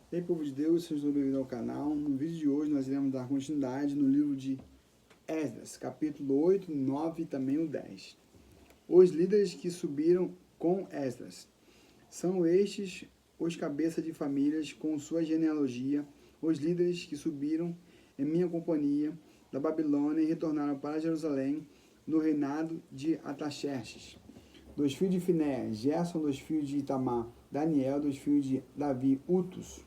E aí, povo de Deus, sejam todos bem-vindos ao canal. No vídeo de hoje nós iremos dar continuidade no livro de Esdras, capítulo 8, 9 e também o 10. Os líderes que subiram com Esdras. São estes os cabeças de famílias com sua genealogia, os líderes que subiram em minha companhia da Babilônia e retornaram para Jerusalém no reinado de Ataxerxes. Dos filhos de Finéias, Gerson, dos filhos de Itamar, Daniel, dos filhos de Davi, Utus,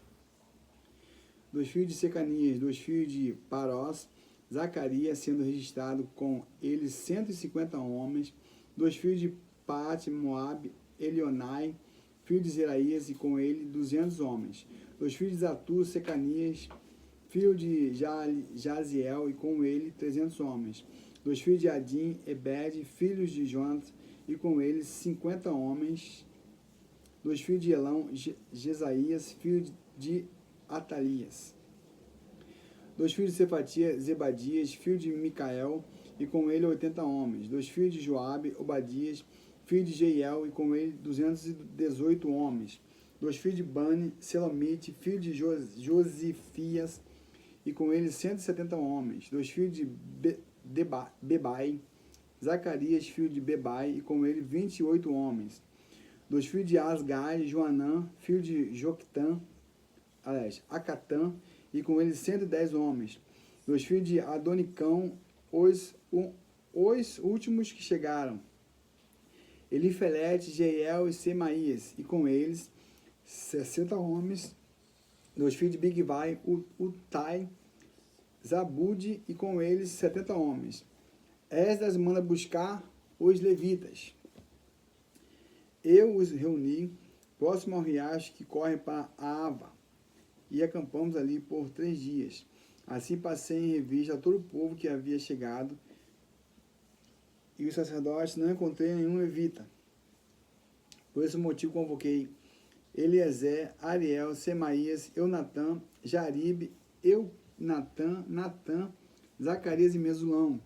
dos filhos de Secanias, dos filhos de Parós, Zacarias, sendo registrado com eles 150 homens, dos filhos de Pate, Moabe, Elionai, filho de Zeraías, e com ele 200 homens, dos filhos de Zatu, Secanias, filho de Jaziel, e com ele 300 homens, dos filhos de Adim, Ebed, filhos de Jonas, e com eles 50 homens, dos filhos de Elão, Jesaías, filho de Atalias, dos filhos de Cefatia, Zebadias, filho de Micael, e com ele 80 homens, dos filhos de Joabe, Obadias, filho de Jeiel, e com ele 218 homens, dos filhos de Bani, Selomite, filho de Josifias, e com ele 170 homens, dos filhos de Bebai, Zacarias, filho de Bebai, e com ele 28 homens, dos filhos de Asgai, Joanã, filho de Acatã, e com ele 110 homens, dos filhos de Adonicão, os últimos que chegaram, Elifelete, Jeiel e Semaías, e com eles 60 homens, dos filhos de Bigvai, Utai, Zabude, e com eles 70 homens. Esdras manda buscar os levitas. Eu os reuni próximo ao riacho que corre para Ava, e acampamos ali por 3 dias. Assim passei em revista a todo o povo que havia chegado, e os sacerdotes não encontrei nenhum levita. Por esse motivo convoquei Eliezer, Ariel, Semaías, Eunatã, Jaribe, Natã, Zacarias e Mesulão,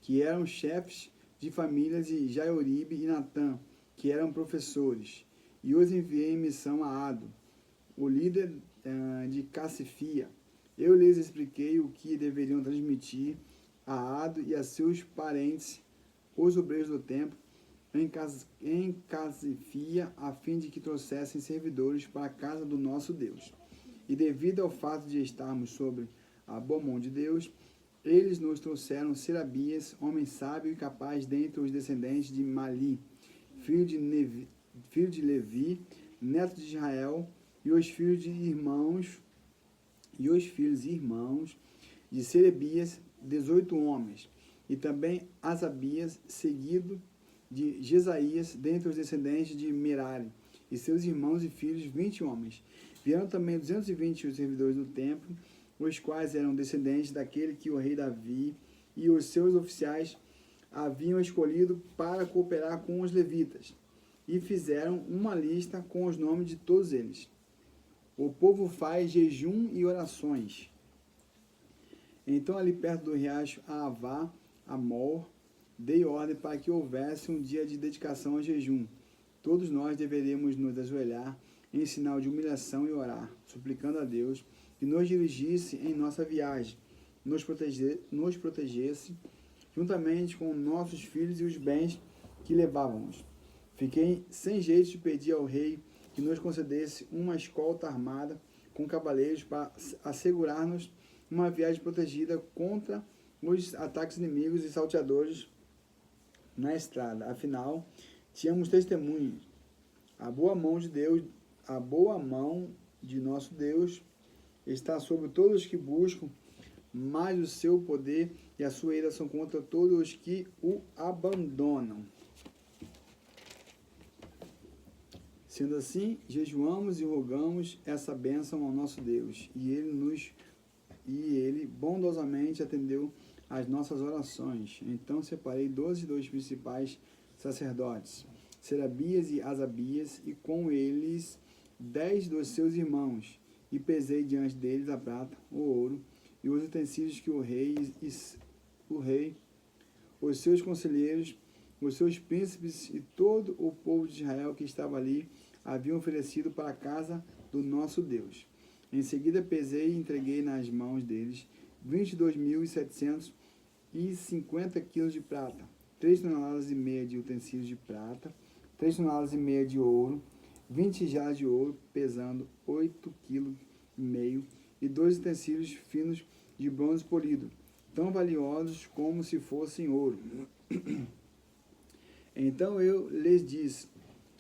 que eram chefes de famílias, e Jaioribe e Natã, que eram professores, e os enviei em missão a Ado, o líder de Cassifia. Eu lhes expliquei o que deveriam transmitir a Ado e a seus parentes, os obreiros do templo, em Cassifia, a fim de que trouxessem servidores para a casa do nosso Deus. E devido ao fato de estarmos sobre a boa mão de Deus, eles nos trouxeram Serabias, homem sábio e capaz dentre os descendentes de Mali, filho de Levi, neto de Israel, e os filhos e irmãos de Serebias, 18 homens, e também Asabias, seguido de Jesaías, dentre os descendentes de Merari, e seus irmãos e filhos, 20 homens. Vieram também 220 servidores do templo, os quais eram descendentes daquele que o rei Davi e os seus oficiais haviam escolhido para cooperar com os levitas, e fizeram uma lista com os nomes de todos eles. O povo faz jejum e orações. Então, ali perto do riacho Avá, Amor, dei ordem para que houvesse um dia de dedicação ao jejum. Todos nós deveríamos nos ajoelhar em sinal de humilhação e orar, suplicando a Deus que nos dirigisse em nossa viagem, nos protegesse, juntamente com nossos filhos e os bens que levávamos. Fiquei sem jeito de pedir ao rei que nos concedesse uma escolta armada com cavaleiros para assegurar-nos uma viagem protegida contra os ataques inimigos e salteadores na estrada. Afinal, tínhamos testemunhas. A boa mão de nosso Deus está sobre todos os que buscam, mas o seu poder e a sua ira são contra todos os que o abandonam. Sendo assim, jejuamos e rogamos essa bênção ao nosso Deus, e ele bondosamente atendeu às nossas orações. Então separei 12 dos principais sacerdotes, Serabias e Asabias, e com eles 10 dos seus irmãos, e pesei diante deles a prata, o ouro e os utensílios que o rei, os seus conselheiros, os seus príncipes e todo o povo de Israel que estava ali haviam oferecido para a casa do nosso Deus. Em seguida pesei e entreguei nas mãos deles 22.750 quilos de prata, 3,5 toneladas de utensílios de prata, 3,5 toneladas de ouro, 20 jarras de ouro, pesando 8,5 kg, e 2 utensílios finos de bronze polido, tão valiosos como se fossem ouro. Então eu lhes disse: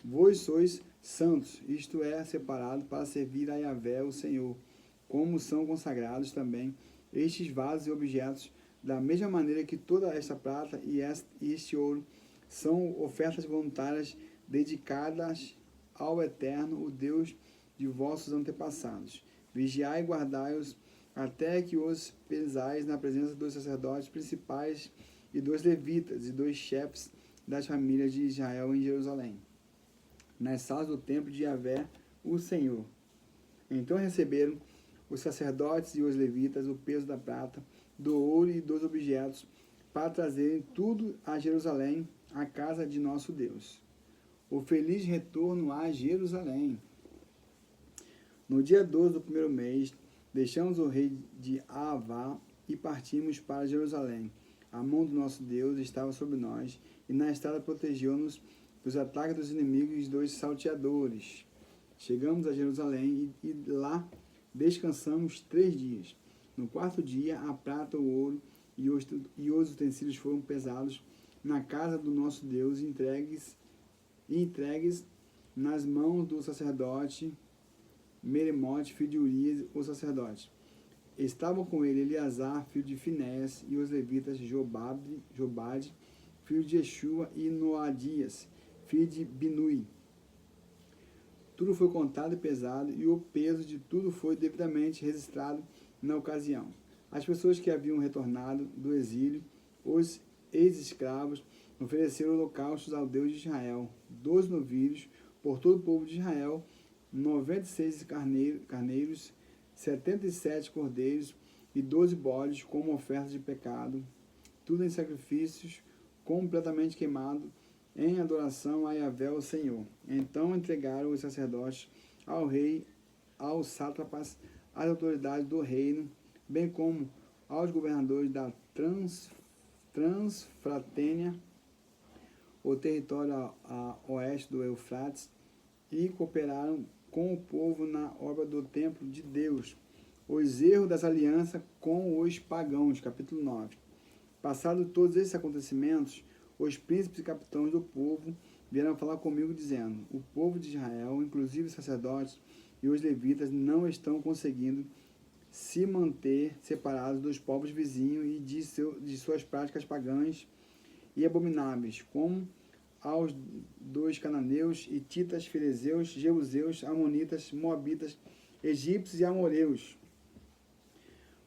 vós sois santos, isto é, separados para servir a Yahvé, o Senhor, como são consagrados também estes vasos e objetos, da mesma maneira que toda esta prata e este ouro são ofertas voluntárias dedicadas ao Eterno, o Deus de vossos antepassados. Vigiai e guardai-os até que os pesais na presença dos sacerdotes principais e dos levitas e dos chefes das famílias de Israel em Jerusalém, nas salas do templo de Yahvé, o Senhor. Então receberam os sacerdotes e os levitas o peso da prata, do ouro e dos objetos, para trazerem tudo a Jerusalém, a casa de nosso Deus. O feliz retorno a Jerusalém. No dia 12 do primeiro mês, deixamos o rei de Avá e partimos para Jerusalém. A mão do nosso Deus estava sobre nós, e na estrada protegeu-nos dos ataques dos inimigos e dos salteadores. Chegamos a Jerusalém e lá descansamos 3 dias. No 4º dia, a prata, o ouro e os utensílios foram pesados na casa do nosso Deus e entregues nas mãos do sacerdote Meremote, filho de Urias, o sacerdote. Estavam com ele Eleazar, filho de Finéias, e os levitas Jobade, filho de Jeshua, e Noadias, filho de Binui. Tudo foi contado e pesado, e o peso de tudo foi devidamente registrado na ocasião. As pessoas que haviam retornado do exílio, os ex-escravos, ofereceram holocaustos ao Deus de Israel, 12 novilhos por todo o povo de Israel, 96 carneiros, 77 cordeiros e 12 bodes como oferta de pecado, tudo em sacrifícios completamente queimado, em adoração a Yahvé, o Senhor. Então entregaram os sacerdotes ao rei, aos sátrapas, às autoridades do reino, bem como aos governadores da Transfratênia, o território a oeste do Eufrates, e cooperaram com o povo na obra do templo de Deus, os erros das alianças com os pagãos. Capítulo 9. Passados todos esses acontecimentos, os príncipes e capitães do povo vieram falar comigo, dizendo: o povo de Israel, inclusive os sacerdotes e os levitas, não estão conseguindo se manter separados dos povos vizinhos e de suas práticas pagãs e abomináveis, como aos dos cananeus, hititas, ferezeus, jebuseus, amonitas, moabitas, egípcios e amoreus,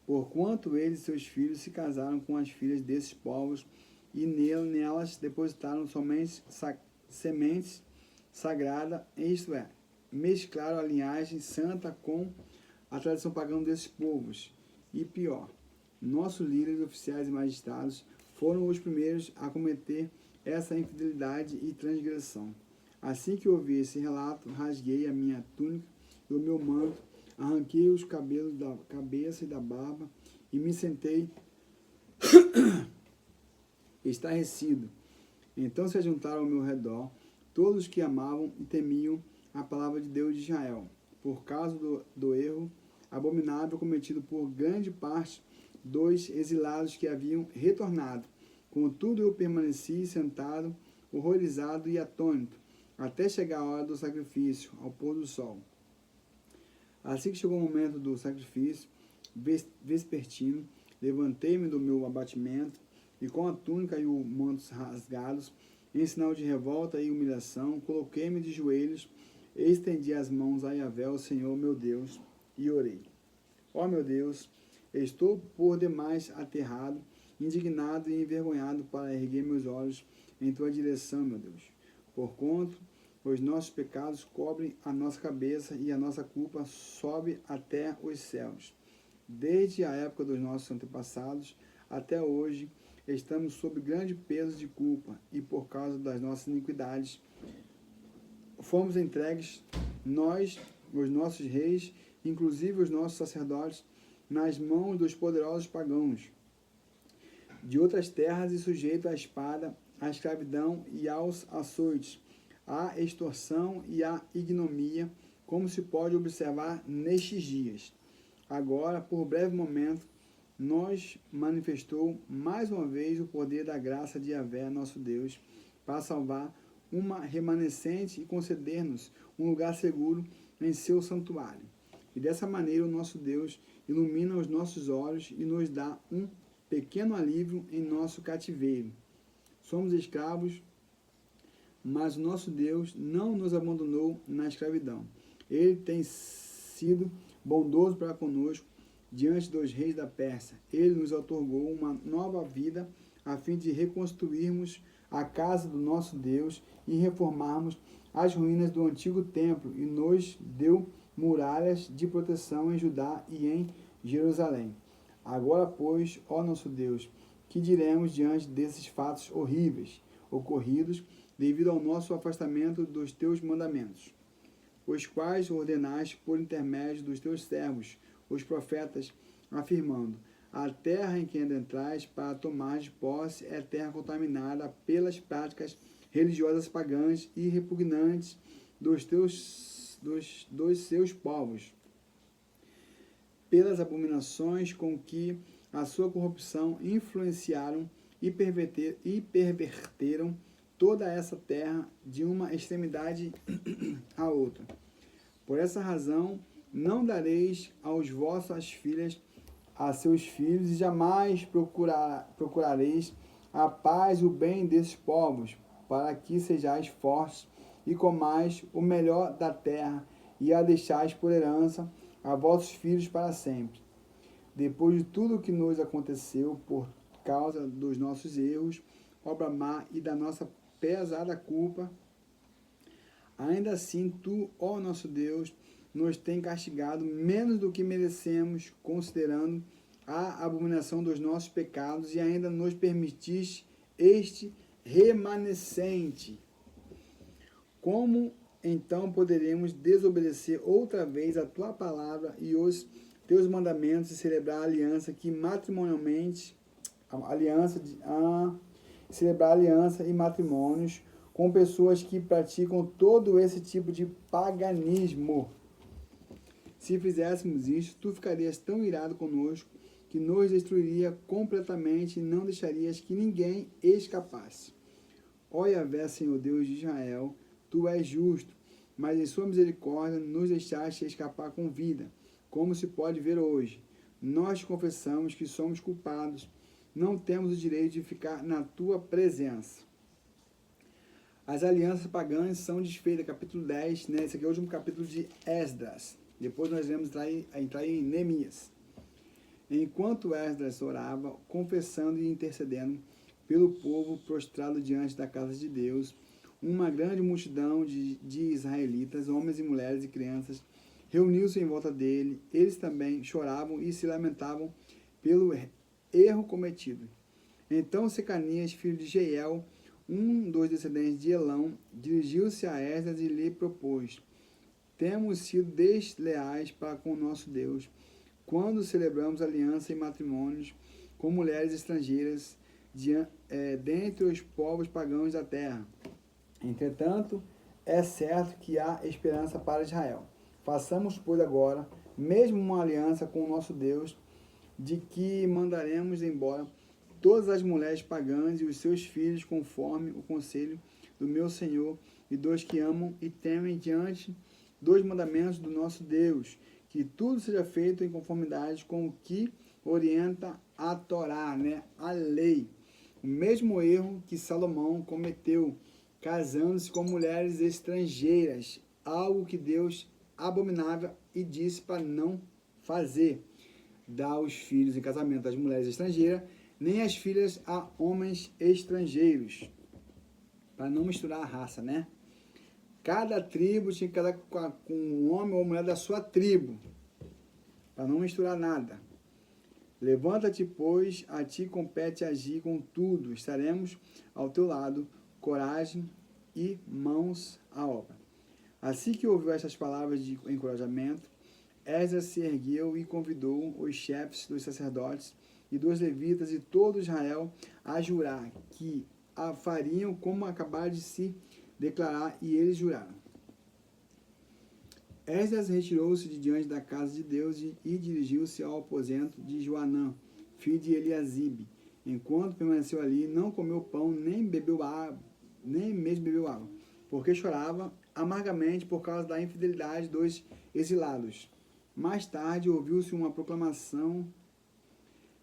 porquanto eles e seus filhos se casaram com as filhas desses povos e nelas depositaram somente sementes sagradas, isto é, mesclaram a linhagem santa com a tradição pagã desses povos. E pior, nossos líderes, oficiais e magistrados foram os primeiros a cometer essa infidelidade e transgressão. Assim que ouvi esse relato, rasguei a minha túnica e o meu manto, arranquei os cabelos da cabeça e da barba e me sentei estarrecido. Então se ajuntaram ao meu redor todos os que amavam e temiam a palavra de Deus de Israel, por causa do erro abominável cometido por grande parte dos exilados que haviam retornado. Contudo, eu permaneci sentado, horrorizado e atônito, até chegar a hora do sacrifício, ao pôr do sol. Assim que chegou o momento do sacrifício vespertino, levantei-me do meu abatimento, e com a túnica e o manto rasgados, em sinal de revolta e humilhação, coloquei-me de joelhos, estendi as mãos a Yahvé, o Senhor meu Deus, e orei. Ó meu Deus, estou por demais aterrado, indignado e envergonhado para erguer meus olhos em tua direção, meu Deus. Porquanto os nossos pecados cobrem a nossa cabeça e a nossa culpa sobe até os céus. Desde a época dos nossos antepassados até hoje, estamos sob grande peso de culpa e por causa das nossas iniquidades fomos entregues, nós, os nossos reis inclusive os nossos sacerdotes, nas mãos dos poderosos pagãos de outras terras e sujeito à espada, à escravidão e aos açoites, à extorsão e à ignomia, como se pode observar nestes dias. Agora, por breve momento, nos manifestou mais uma vez o poder da graça de Yahvé, nosso Deus, para salvar uma remanescente e conceder-nos um lugar seguro em seu santuário. E dessa maneira o nosso Deus ilumina os nossos olhos e nos dá um pequeno alívio em nosso cativeiro. Somos escravos, mas o nosso Deus não nos abandonou na escravidão. Ele tem sido bondoso para conosco diante dos reis da Pérsia. Ele nos outorgou uma nova vida a fim de reconstruirmos a casa do nosso Deus e reformarmos as ruínas do antigo templo, e nos deu muralhas de proteção em Judá e em Jerusalém. Agora, pois, ó nosso Deus, que diremos diante desses fatos horríveis ocorridos devido ao nosso afastamento dos teus mandamentos, os quais ordenaste por intermédio dos teus servos, os profetas, afirmando: a terra em que adentrais para tomar de posse é terra contaminada pelas práticas religiosas pagãs e repugnantes dos seus povos, pelas abominações com que a sua corrupção influenciaram e perverteram toda essa terra de uma extremidade à outra. Por essa razão, não dareis aos vossas filhas a seus filhos, e jamais procurareis a paz e o bem desses povos, para que sejais fortes e comais o melhor da terra, e a deixais por herança a vossos filhos para sempre. Depois de tudo o que nos aconteceu por causa dos nossos erros, obra má e da nossa pesada culpa, ainda assim tu, ó nosso Deus, nos tem castigado menos do que merecemos, considerando a abominação dos nossos pecados, e ainda nos permitiste este remanescente. Como então poderemos desobedecer outra vez a tua palavra e os teus mandamentos e celebrar a aliança que matrimonialmente, celebrar aliança e matrimônios com pessoas que praticam todo esse tipo de paganismo? Se fizéssemos isto, tu ficarias tão irado conosco que nos destruiria completamente e não deixarias que ninguém escapasse. Ó Yahvé, Senhor Deus de Israel, tu és justo, mas em sua misericórdia nos deixaste escapar com vida, como se pode ver hoje. Nós confessamos que somos culpados, não temos o direito de ficar na tua presença. As alianças pagãs são desfeitas, capítulo 10, né? Esse aqui é o último capítulo de Esdras. Depois nós iremos entrar em Neemias. Enquanto Esdras orava, confessando e intercedendo pelo povo prostrado diante da casa de Deus, uma grande multidão de israelitas, homens e mulheres e crianças, reuniu-se em volta dele. Eles também choravam e se lamentavam pelo erro cometido. Então Secanias, filho de Jeiel, um dos descendentes de Elão, dirigiu-se a Esdras e lhe propôs: temos sido desleais para com o nosso Deus, quando celebramos aliança e matrimônios com mulheres estrangeiras dentre os povos pagãos da terra. Entretanto, é certo que há esperança para Israel. Façamos, pois, agora, mesmo uma aliança com o nosso Deus, de que mandaremos embora todas as mulheres pagãs e os seus filhos, conforme o conselho do meu Senhor e dos que amam e temem diante dos mandamentos do nosso Deus, que tudo seja feito em conformidade com o que orienta a Torá, né? A lei. O mesmo erro que Salomão cometeu, casando-se com mulheres estrangeiras, algo que Deus abominava e disse para não fazer. Dar os filhos em casamento às mulheres estrangeiras, nem as filhas a homens estrangeiros, para não misturar a raça, né? Cada tribo tinha que casar com um homem ou mulher da sua tribo, para não misturar nada. Levanta-te, pois, a ti compete agir com tudo, estaremos ao teu lado, coragem e mãos à obra. Assim que ouviu estas palavras de encorajamento, Esdras se ergueu e convidou os chefes dos sacerdotes e dos levitas e todo Israel a jurar que a fariam como acabaram de se declarar, e eles juraram. Esdras retirou-se de diante da casa de Deus e dirigiu-se ao aposento de Joanã, filho de Eliasibe. Enquanto permaneceu ali, não comeu pão, nem bebeu água, nem mesmo bebeu água, porque chorava amargamente por causa da infidelidade dos exilados. Mais tarde, ouviu-se uma proclamação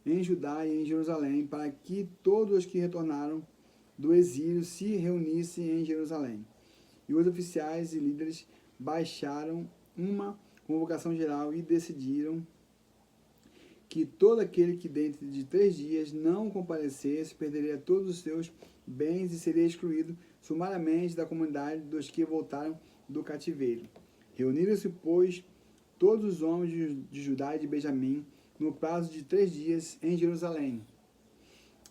em Judá e em Jerusalém, para que todos os que retornaram do exílio se reunissem em Jerusalém. E os oficiais e líderes baixaram uma convocação geral e decidiram que todo aquele que dentro de 3 dias não comparecesse perderia todos os seus bens e seria excluído sumariamente da comunidade dos que voltaram do cativeiro. Reuniram-se, pois, todos os homens de Judá e de Benjamim, no prazo de 3 dias, em Jerusalém.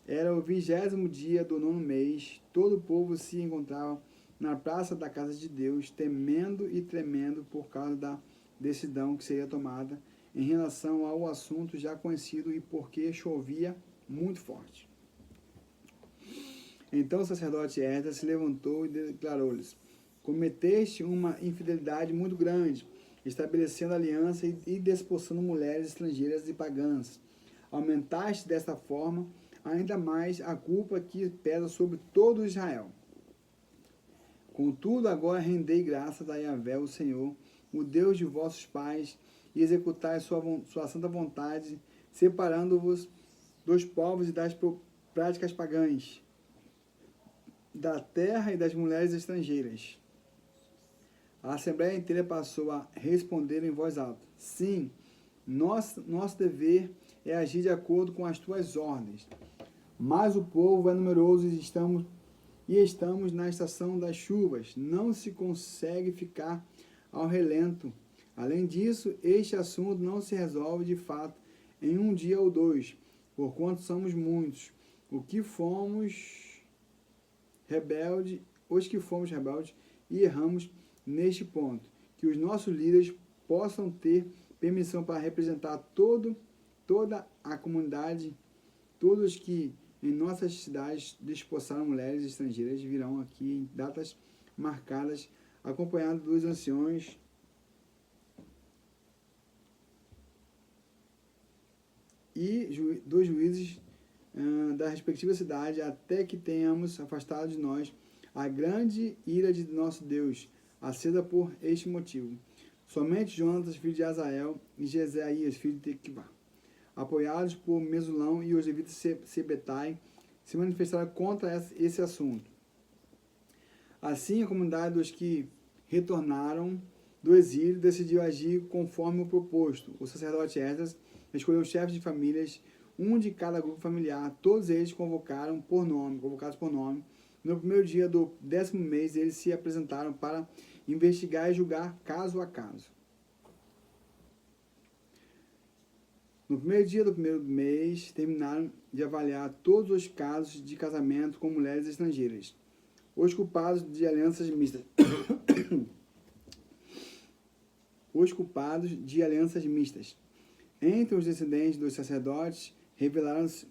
Era o 20º dia do 9º mês, todo o povo se encontrava na praça da casa de Deus, temendo e tremendo por causa da decisão que seria tomada em relação ao assunto já conhecido e porque chovia muito forte. Então o sacerdote Esdras se levantou e declarou-lhes: cometeste uma infidelidade muito grande, estabelecendo aliança e desposando mulheres estrangeiras e pagãs. Aumentaste desta forma ainda mais a culpa que pesa sobre todo Israel. Contudo, agora rendei graças a Yahvé, o Senhor, o Deus de vossos pais, e executai sua santa vontade, separando-vos dos povos e das práticas pagãs, da terra e das mulheres estrangeiras. A Assembleia inteira passou a responder em voz alta: sim, nosso dever é agir de acordo com as tuas ordens. Mas o povo é numeroso e estamos na estação das chuvas. Não se consegue ficar ao relento. Além disso, este assunto não se resolve de fato em um dia ou 2, porquanto somos muitos. Os que fomos rebeldes e erramos neste ponto. Que os nossos líderes possam ter permissão para representar toda a comunidade. Todos que em nossas cidades despossaram mulheres estrangeiras virão aqui em datas marcadas, acompanhados dos anciões e dos juízes da respectiva cidade, até que tenhamos afastado de nós a grande ira de nosso Deus, acesa por este motivo. Somente Jonatas, filho de Azael, e Jesaías, filho de Tequivá, apoiados por Mesulão e os levitas Sebetai, se manifestaram contra esse assunto. Assim, a comunidade dos que retornaram do exílio decidiu agir conforme o proposto. O sacerdote Esdras escolheu chefes de famílias, um de cada grupo familiar. Todos eles convocados por nome. No primeiro dia do 10º mês, eles se apresentaram para investigar e julgar caso a caso. No primeiro dia do primeiro mês, terminaram de avaliar todos os casos de casamento com mulheres estrangeiras. Os culpados de alianças mistas. Entre os descendentes dos sacerdotes, revelaram-se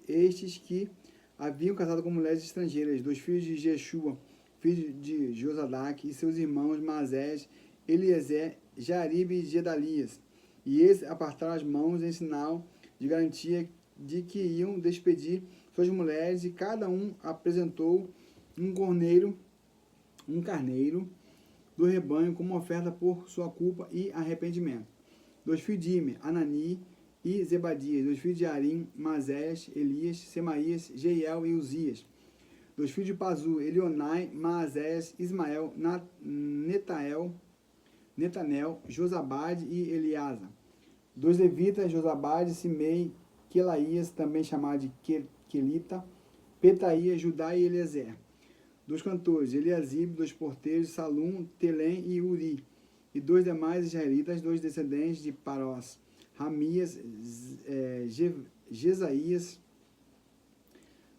estes que haviam casado com mulheres estrangeiras, dos filhos de Jeshua, filho de Josadaque, e seus irmãos Maasés, Eliezer, Jaribe e Gedalias. E eles apartaram as mãos em sinal de garantia de que iam despedir suas mulheres, e cada um apresentou um carneiro do rebanho como oferta por sua culpa e arrependimento. Dos filhos de Imer, Anani e Zebadias. Dos filhos de Arim, Maasés, Elias, Semaías, Jeiel e Uzias. Dos filhos de Pazu, Elionai, Maasés, Ismael, Netanel, Josabade e Eliasa. Dos levitas, Josabade, Simei, Quelaías, também chamado de Quelita, Petaías, Judá e Eliezer. Dos cantores, Eliasibe, dos porteiros, Salum, Telém e Uri. E dos demais israelitas, dos descendentes de Parós, Ramias, Jesaías,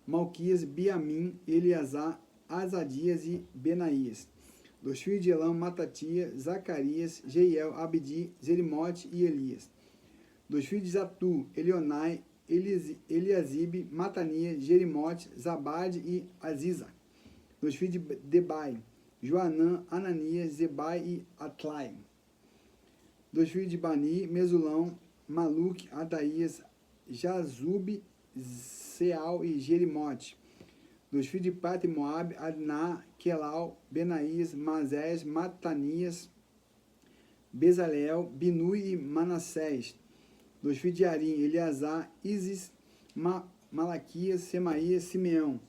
Malquias, Biamim, Eleazar, Azadias e Benaías. Dos filhos de Elam, Matatia, Zacarias, Jeiel, Abdi, Jerimote e Elias. Dos filhos de Zatu, Elionai, Eliasibe, Matanias, Jerimote, Zabade e Aziza. Dos filhos de Debai, Joanã, Ananias, Zebai e Atlai. Dos filhos de Bani, Mesulão, Maluque, Adaías, Jazube, Seal e Jerimote. Dos filhos de Pate e Moabe, Adná, Quelau, Benaías, Mazés, Matanias, Bezaleel, Binui e Manassés. Dos filhos de Arim, Eleazar, Isis, Malaquias, Semaías, Simeão.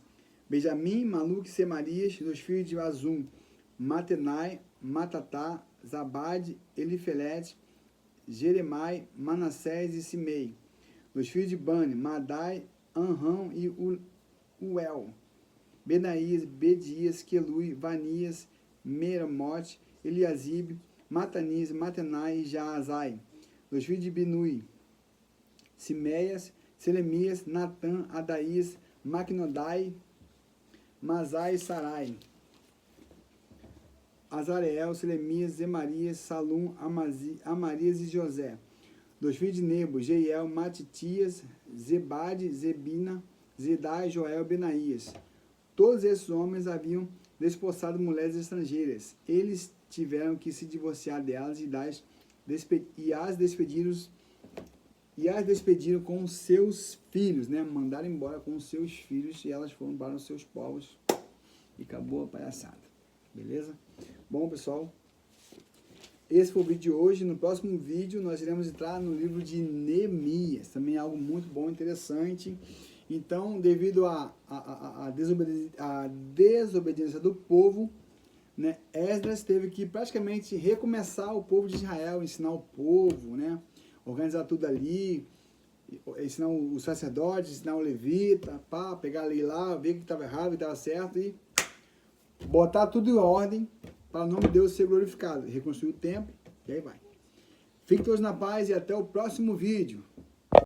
Benjamim, Maluque, Semarias. Dos filhos de Azum, Matenai, Matatá, Zabade, Elifelete, Jeremai, Manassés e Simei. Dos filhos de Bani, Madai, Anrão e Uel. Benaías, Bedias, Quelui, Vanias, Meramote, Eliasibe, Matanias, Matenai e Jaazai. Dos filhos de Binui, Simeias, Selemias, Natã, Adaías, Maquinodai, Mazai e Sarai. Azareel, Selemias, Zemarias, Salum, Amarias e José. Dos filhos de Nebo, Jeiel, Matitias, Zebade, Zebina, Zedai, Joel, Benaías. Todos esses homens haviam desposado mulheres estrangeiras. Eles tiveram que se divorciar delas e as despediram com seus filhos, né? Mandaram embora com seus filhos e elas foram para os seus povos. E acabou a palhaçada. Beleza? Bom, pessoal, esse foi o vídeo de hoje. No próximo vídeo nós iremos entrar no livro de Neemias. Também é algo muito bom, interessante. Então, devido à desobediência do povo, né, Esdras teve que praticamente recomeçar o povo de Israel, ensinar o povo, né, organizar tudo ali, ensinar os sacerdotes, ensinar o levita, pegar a lei lá, ver o que estava errado, o que estava certo e botar tudo em ordem para o nome de Deus ser glorificado, reconstruir o templo e aí vai. Fiquem todos na paz e até o próximo vídeo.